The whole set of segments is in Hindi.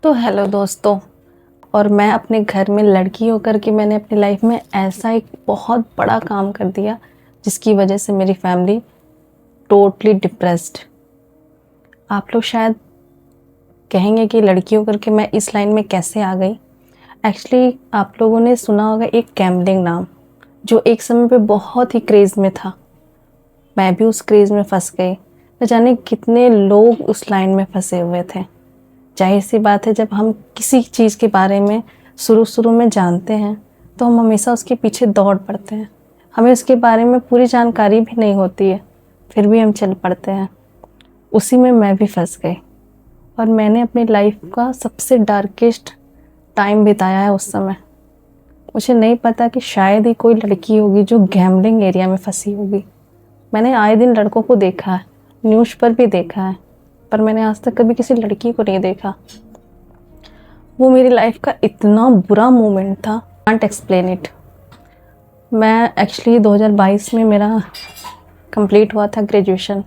तो हेलो दोस्तों। और मैं अपने घर में लड़की होकर के मैंने अपनी लाइफ में ऐसा एक बहुत बड़ा काम कर दिया जिसकी वजह से मेरी फैमिली टोटली डिप्रेस्ड। आप लोग शायद कहेंगे कि लड़की होकर के मैं इस लाइन में कैसे आ गई। एक्चुअली आप लोगों ने सुना होगा एक गैम्बलिंग नाम, जो एक समय पे बहुत ही क्रेज़ में था। मैं भी उस क्रेज़ में फंस गई। न जाने कितने लोग उस लाइन में फंसे हुए थे। जाहिर सी बात है, जब हम किसी चीज़ के बारे में शुरू में जानते हैं तो हम हमेशा उसके पीछे दौड़ पड़ते हैं। हमें उसके बारे में पूरी जानकारी भी नहीं होती है, फिर भी हम चल पड़ते हैं। उसी में मैं भी फंस गई और मैंने अपनी लाइफ का सबसे डार्केस्ट टाइम बिताया है उस समय। मुझे नहीं पता कि शायद ही कोई लड़की होगी जो गैम्बलिंग एरिया में फंसी होगी। मैंने आए दिन लड़कों को देखा है, न्यूज़ पर भी देखा है, पर मैंने आज तक कभी किसी लड़की को नहीं देखा। वो मेरी लाइफ का इतना बुरा मोमेंट था, कांट एक्सप्लेन इट। मैं एक्चुअली 2022 में मेरा कंप्लीट हुआ था ग्रेजुएशन।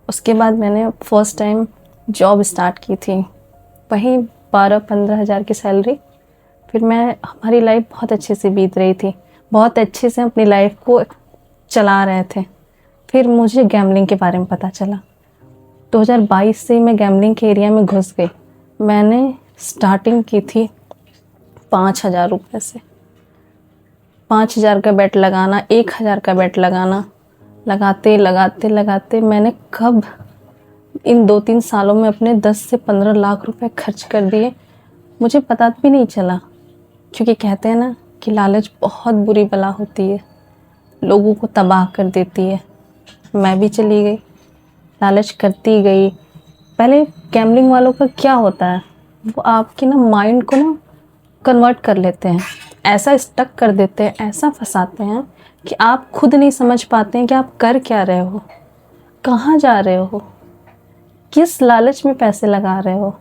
उसके बाद मैंने फर्स्ट टाइम जॉब स्टार्ट की थी, वहीं 12-15 हज़ार की सैलरी। फिर हमारी लाइफ बहुत अच्छे से बीत रही थी, बहुत अच्छे से अपनी लाइफ को चला रहे थे। फिर मुझे गैम्बलिंग के बारे में पता चला। 2022 से मैं गैम्बलिंग के एरिया में घुस गई। मैंने स्टार्टिंग की थी 5,000 रुपये से। 5,000 का बेट लगाना, 1,000 का बेट लगाना, लगाते लगाते लगाते मैंने कब इन 2-3 सालों में अपने 10 से 15 लाख रुपए खर्च कर दिए, मुझे पता भी नहीं चला। क्योंकि कहते हैं ना कि लालच बहुत बुरी बला होती है, लोगों को तबाह कर देती है। मैं भी चली गई, लालच करती गई। पहले गैम्बलिंग वालों का क्या होता है, वो आपकी ना माइंड को ना कन्वर्ट कर लेते हैं, ऐसा स्टक कर देते हैं, ऐसा फंसाते हैं कि आप खुद नहीं समझ पाते हैं कि आप कर क्या रहे हो, कहाँ जा रहे हो, किस लालच में पैसे लगा रहे हो।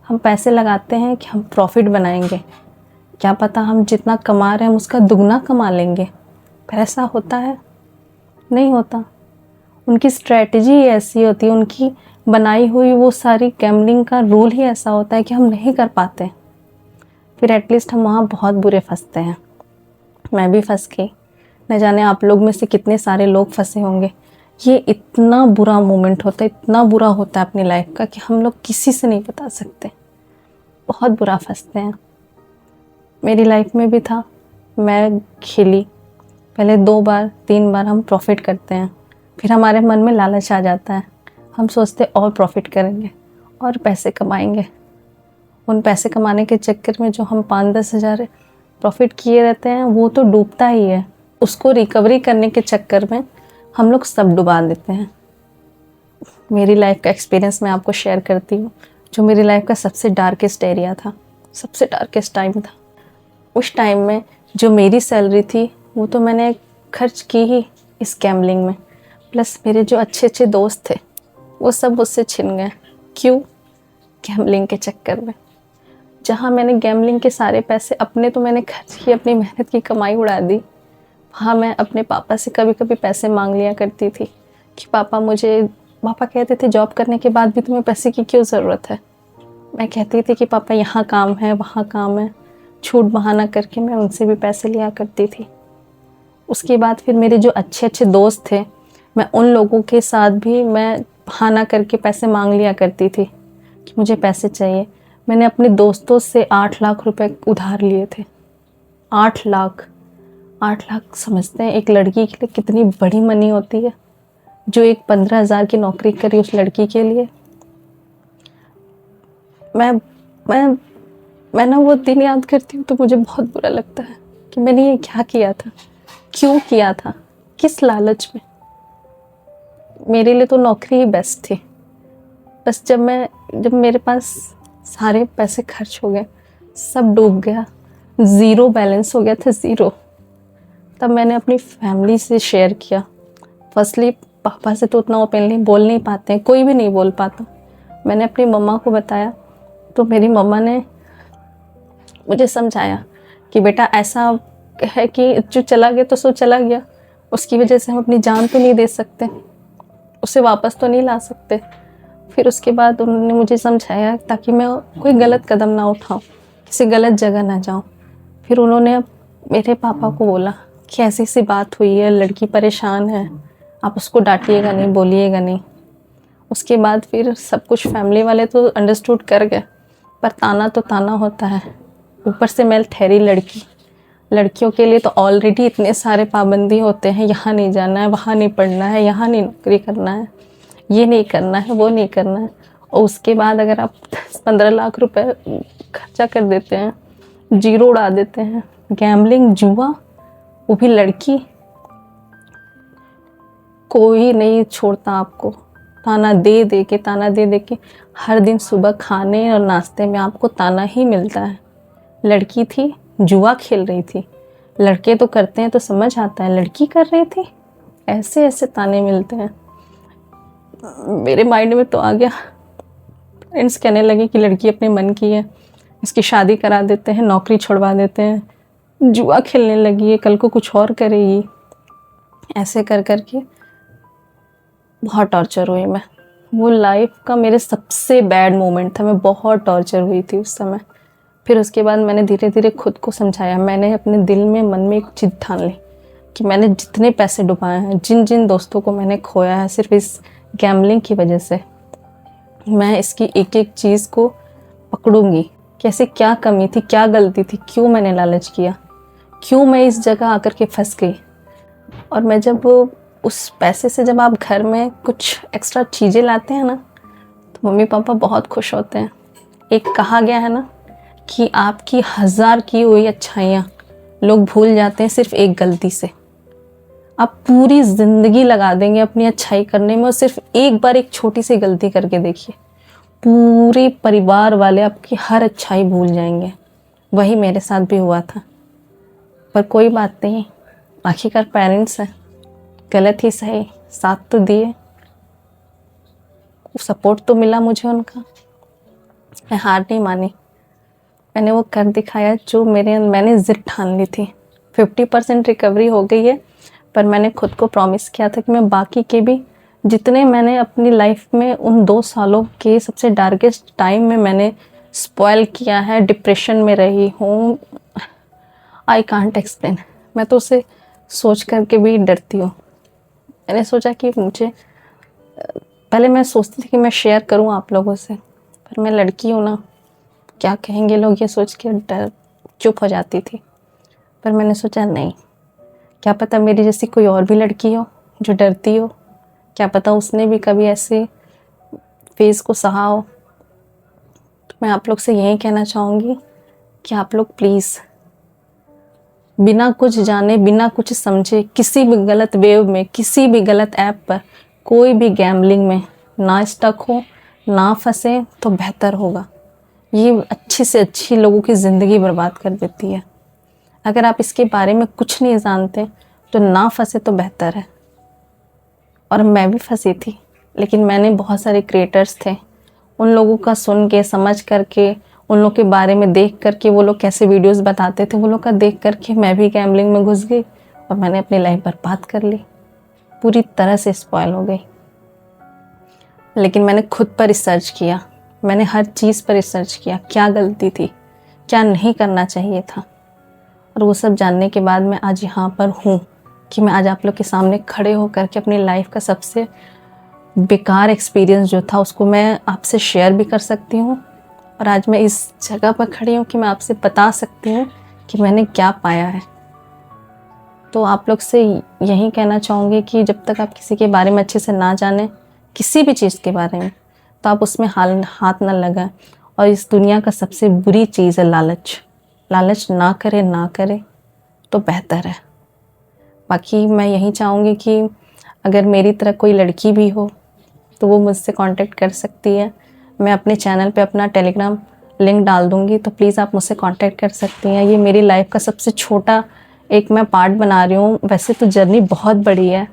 हम पैसे लगाते हैं कि हम प्रॉफिट बनाएंगे, क्या पता हम जितना कमा रहे हैं हम उसका दुगना कमा लेंगे, पर ऐसा होता है? नहीं होता। उनकी स्ट्रेटजी ऐसी होती है, उनकी बनाई हुई वो सारी गैम्बलिंग का रूल ही ऐसा होता है कि हम नहीं कर पाते। फिर एटलीस्ट हम वहाँ बहुत बुरे फंसते हैं। मैं भी फंस गई। न जाने आप लोग में से कितने सारे लोग फंसे होंगे। ये इतना बुरा मोमेंट होता है, इतना बुरा होता है अपनी लाइफ का कि हम लोग किसी से नहीं बता सकते। बहुत बुरा फंसते हैं। मेरी लाइफ में भी था। मैं खेली, पहले 2 बार 3 बार हम प्रॉफिट करते हैं, फिर हमारे मन में लालच आ जाता है। हम सोचते और प्रॉफिट करेंगे और पैसे कमाएंगे। उन पैसे कमाने के चक्कर में जो हम 5-10 हज़ार प्रॉफिट किए रहते हैं वो तो डूबता ही है। उसको रिकवरी करने के चक्कर में हम लोग सब डुबा देते हैं। मेरी लाइफ का एक्सपीरियंस मैं आपको शेयर करती हूँ, जो मेरी लाइफ का सबसे डार्केस्ट एरिया था, सबसे डार्केस्ट टाइम था। उस टाइम में जो मेरी सैलरी थी वो तो मैंने खर्च की ही इस गैम्बलिंग में। प्लस मेरे जो अच्छे अच्छे दोस्त थे वो सब मुझसे छिन गए। क्यों? गैम्बलिंग के चक्कर में। जहाँ मैंने गैम्बलिंग के सारे पैसे अपने तो मैंने खर्च किए, अपनी मेहनत की कमाई उड़ा दी। वहाँ मैं अपने पापा से कभी कभी पैसे मांग लिया करती थी कि पापा कहते थे जॉब करने के बाद भी तुम्हें पैसे की क्यों ज़रूरत है। मैं कहती थी कि पापा यहाँ काम है, वहाँ काम है। झूठ बहाना करके मैं उनसे भी पैसे लिया करती थी। उसके बाद फिर मेरे जो अच्छे अच्छे दोस्त थे, मैं उन लोगों के साथ भी मैं बहाना करके पैसे मांग लिया करती थी कि मुझे पैसे चाहिए। मैंने अपने दोस्तों से 8 लाख रुपए उधार लिए थे। 8 लाख। 8 लाख समझते हैं एक लड़की के लिए कितनी बड़ी मनी होती है, जो एक 15,000 की नौकरी करी उस लड़की के लिए। मैं ना वो दिन याद करती हूँ तो मुझे बहुत बुरा लगता है कि मैंने ये क्या किया था, क्यों किया था, किस लालच में। मेरे लिए तो नौकरी ही बेस्ट थी। बस जब मेरे पास सारे पैसे खर्च हो गए, सब डूब गया, ज़ीरो बैलेंस हो गया था, ज़ीरो, तब मैंने अपनी फैमिली से शेयर किया। फर्स्टली पापा से तो उतना ओपनली बोल नहीं पाते हैं, कोई भी नहीं बोल पाता। मैंने अपनी मम्मा को बताया तो मेरी मम्मा ने मुझे समझाया कि बेटा ऐसा है कि जो चला गया तो सो चला गया, उसकी वजह से हम अपनी जान तो नहीं दे सकते, उसे वापस तो नहीं ला सकते। फिर उसके बाद उन्होंने मुझे समझाया ताकि मैं कोई गलत कदम ना उठाऊं, किसी गलत जगह ना जाऊं। फिर उन्होंने मेरे पापा को बोला कि ऐसी सी बात हुई है, लड़की परेशान है, आप उसको डांटिएगा नहीं, बोलिएगा नहीं। उसके बाद फिर सब कुछ फैमिली वाले तो अंडरस्टूड कर गए, पर ताना तो ताना होता है। ऊपर से मैं ठहरी लड़की, लड़कियों के लिए तो ऑलरेडी इतने सारे पाबंदी होते हैं, यहाँ नहीं जाना है, वहाँ नहीं पढ़ना है, यहाँ नहीं नौकरी करना है, ये नहीं करना है, वो नहीं करना है। और उसके बाद अगर आप 10-15 लाख रुपए खर्चा कर देते हैं, जीरो उड़ा देते हैं, गैम्बलिंग, जुआ, वो भी लड़की, कोई नहीं छोड़ता आपको। ताना दे दे के हर दिन सुबह खाने और नाश्ते में आपको ताना ही मिलता है। लड़की थी, जुआ खेल रही थी। लड़के तो करते हैं तो समझ आता है, लड़की कर रही थी, ऐसे ऐसे ताने मिलते हैं। मेरे माइंड में तो आ गया। फ्रेंड्स कहने लगे कि लड़की अपने मन की है, इसकी शादी करा देते हैं, नौकरी छुड़वा देते हैं, जुआ खेलने लगी है, कल को कुछ और करेगी। ऐसे कर कर के बहुत टॉर्चर हुई मैं। वो लाइफ का मेरे सबसे बैड मोमेंट था। मैं बहुत टॉर्चर हुई थी उस समय। फिर उसके बाद मैंने धीरे धीरे खुद को समझाया। मैंने अपने दिल में, मन में एक जिद ठान ली कि मैंने जितने पैसे डुबाए हैं, जिन जिन दोस्तों को मैंने खोया है सिर्फ इस गैम्बलिंग की वजह से, मैं इसकी एक एक चीज़ को पकड़ूंगी। कैसे, क्या कमी थी, क्या गलती थी, क्यों मैंने लालच किया, क्यों मैं इस जगह आकर के फंस गई। और मैं जब उस पैसे से जब आप घर में कुछ एक्स्ट्रा चीज़ें लाते हैं ना, तो मम्मी पापा बहुत खुश होते हैं। एक कहा गया है ना कि आपकी 1000 की हुई अच्छाइयाँ लोग भूल जाते हैं सिर्फ एक गलती से। आप पूरी ज़िंदगी लगा देंगे अपनी अच्छाई करने में, और सिर्फ एक बार एक छोटी सी गलती करके देखिए, पूरे परिवार वाले आपकी हर अच्छाई भूल जाएंगे। वही मेरे साथ भी हुआ था। पर कोई बात नहीं, आखिरकार पेरेंट्स हैं, गलत ही सही साथ तो दिए, सपोर्ट तो मिला मुझे उनका। मैं हार नहीं मानी, मैंने वो कर दिखाया जो मैंने जिद ठान ली थी। 50% रिकवरी हो गई है, पर मैंने खुद को प्रॉमिस किया था कि मैं बाकी के भी जितने मैंने अपनी लाइफ में उन 2 सालों के सबसे डार्केस्ट टाइम में मैंने स्पॉइल किया है, डिप्रेशन में रही हूँ, आई कांट एक्सप्लेन। मैं तो उसे सोच करके भी डरती हूँ। मैंने सोचा कि मुझे, पहले मैं सोचती थी कि मैं शेयर करूँ आप लोगों से, पर मैं लड़की हूँ ना, क्या कहेंगे लोग, ये सोच के डर चुप हो जाती थी। पर मैंने सोचा नहीं, क्या पता मेरी जैसी कोई और भी लड़की हो जो डरती हो, क्या पता उसने भी कभी ऐसे फेज़ को सहा हो। तो मैं आप लोग से यही कहना चाहूँगी कि आप लोग प्लीज़ बिना कुछ जाने, बिना कुछ समझे, किसी भी गलत वेव में, किसी भी गलत ऐप पर, कोई भी गैम्बलिंग में ना स्टक हो, ना फंसे तो बेहतर होगा। ये अच्छी से अच्छी लोगों की ज़िंदगी बर्बाद कर देती है। अगर आप इसके बारे में कुछ नहीं जानते तो ना फंसे तो बेहतर है। और मैं भी फंसी थी, लेकिन मैंने बहुत सारे क्रिएटर्स थे, उन लोगों का सुन के, समझ करके, उन लोग के बारे में देख करके, वो लोग कैसे वीडियोस बताते थे, वो लोग का देख करके मैं भी गैम्बलिंग में घुस गई और मैंने अपनी लाइफ बर्बाद कर ली, पूरी तरह से स्पॉइल हो गई। लेकिन मैंने खुद पर रिसर्च किया, मैंने हर चीज़ पर रिसर्च किया, क्या गलती थी, क्या नहीं करना चाहिए था। और वो सब जानने के बाद मैं आज यहाँ पर हूँ कि मैं आज आप लोग के सामने खड़े होकर के अपनी लाइफ का सबसे बेकार एक्सपीरियंस जो था उसको मैं आपसे शेयर भी कर सकती हूँ। और आज मैं इस जगह पर खड़ी हूँ कि मैं आपसे बता सकती हूँ कि मैंने क्या पाया है। तो आप लोग से यही कहना चाहूँगी कि जब तक आप किसी के बारे में अच्छे से ना जाने, किसी भी चीज़ के बारे में, तो आप उसमें हाथ ना लगाएं। और इस दुनिया का सबसे बुरी चीज़ है लालच। लालच ना करे तो बेहतर है। बाकी मैं यही चाहूँगी कि अगर मेरी तरह कोई लड़की भी हो तो वो मुझसे कांटेक्ट कर सकती है। मैं अपने चैनल पे अपना टेलीग्राम लिंक डाल दूँगी, तो प्लीज़ आप मुझसे कांटेक्ट कर सकती हैं। ये मेरी लाइफ का सबसे छोटा एक मैं पार्ट बना रही हूँ। वैसे तो जर्नी बहुत बड़ी है,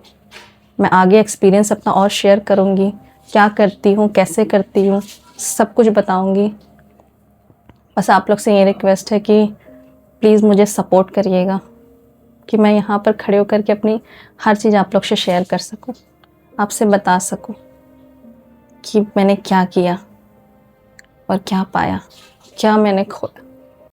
मैं आगे एक्सपीरियंस अपना और शेयर करूँगी, क्या करती हूँ, कैसे करती हूँ, सब कुछ बताऊँगी। बस आप लोग से ये रिक्वेस्ट है कि प्लीज़ मुझे सपोर्ट करिएगा कि मैं यहाँ पर खड़े होकर के अपनी हर चीज़ आप लोग से शेयर कर सकूँ, आपसे बता सकूँ कि मैंने क्या किया और क्या पाया, क्या मैंने खोया।